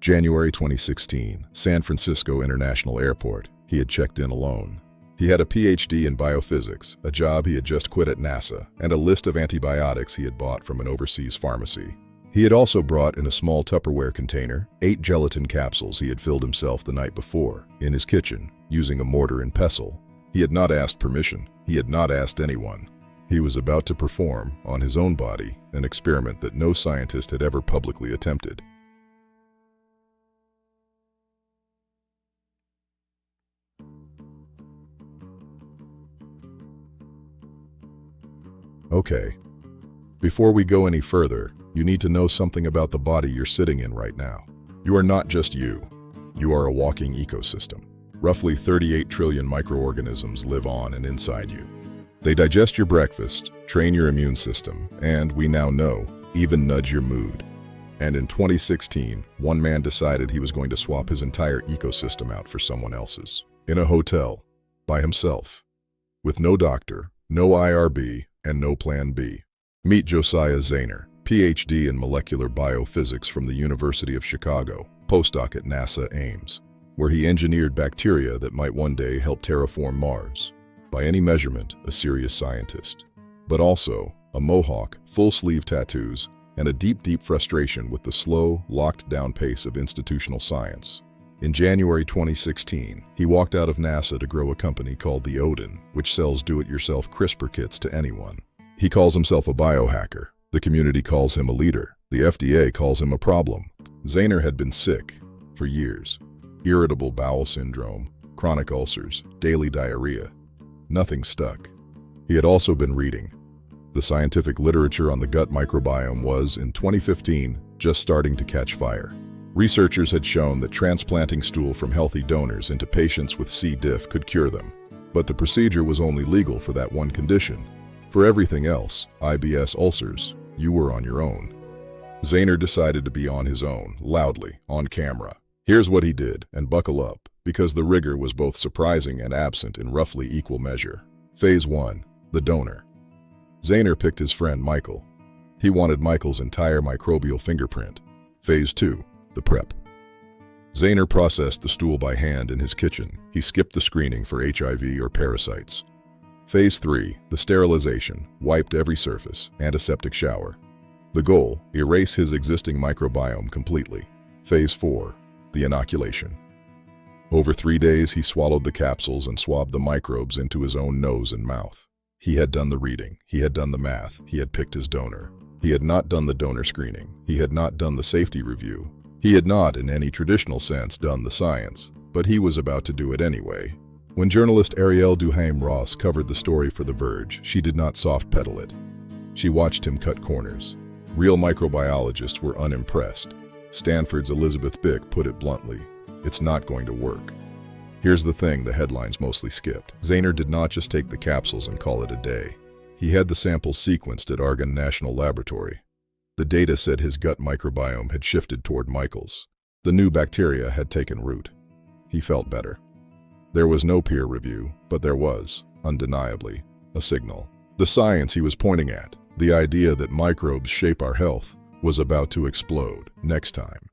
January 2016, San Francisco International Airport. He had checked in alone. He had a PhD in biophysics, a job he had just quit at NASA, and a list of antibiotics he had bought from an overseas pharmacy. He had also brought in a small Tupperware container 8 gelatin capsules he had filled himself the night before, in his kitchen, using a mortar and pestle. He had not asked permission. He had not asked anyone. He was about to perform, on his own body, an experiment that no scientist had ever publicly attempted. Okay. Before we go any further, you need to know something about the body you're sitting in right now. You are not just you. You are a walking ecosystem. Roughly 38 trillion microorganisms live on and inside you. They digest your breakfast, train your immune system, and, we now know, even nudge your mood. And in 2016, one man decided he was going to swap his entire ecosystem out for someone else's. In a hotel, by himself, with no doctor, no IRB, and no plan B. Meet Josiah Zayner, PhD in molecular biophysics from the University of Chicago, postdoc at NASA Ames, where he engineered bacteria that might one day help terraform Mars. By any measurement, a serious scientist. But also, a mohawk, full-sleeve tattoos, and a deep frustration with the slow, locked-down pace of institutional science. In January 2016, he walked out of NASA to grow a company called the Odin, which sells do-it-yourself CRISPR kits to anyone. He calls himself a biohacker. The community calls him a leader. The FDA calls him a problem. Zayner had been sick for years. Irritable bowel syndrome, chronic ulcers, daily diarrhea. Nothing stuck. He had also been reading. The scientific literature on the gut microbiome was, in 2015, just starting to catch fire. Researchers had shown that transplanting stool from healthy donors into patients with C. diff could cure them. But the procedure was only legal for that one condition. For everything else, IBS ulcers, you were on your own. Zayner decided to be on his own, loudly, on camera. Here's what he did, and buckle up, because the rigor was both surprising and absent in roughly equal measure. Phase 1. The donor. Zayner picked his friend Michael. He wanted Michael's entire microbial fingerprint. Phase 2. The prep. Zayner processed the stool by hand in his kitchen. He skipped the screening for HIV or parasites. Phase 3. The sterilization. Wiped every surface. Antiseptic shower. The goal: erase his existing microbiome completely. Phase 4. The inoculation. Over 3 days, he swallowed the capsules and swabbed the microbes into his own nose and mouth. He had done the reading. He had done the math. He had picked his donor. He had not done the donor screening. He had not done the safety review. He had not, in any traditional sense, done the science. But he was about to do it anyway. When journalist Arielle Duhaime-Ross covered the story for The Verge, she did not soft-pedal it. She watched him cut corners. Real microbiologists were unimpressed. Stanford's Elizabeth Bick put it bluntly: it's not going to work. Here's the thing the headlines mostly skipped. Zayner did not just take the capsules and call it a day. He had the samples sequenced at Argonne National Laboratory. The data said his gut microbiome had shifted toward Michael's. The new bacteria had taken root. He felt better. There was no peer review, but there was, undeniably, a signal. The science he was pointing at, the idea that microbes shape our health, was about to explode. Next time.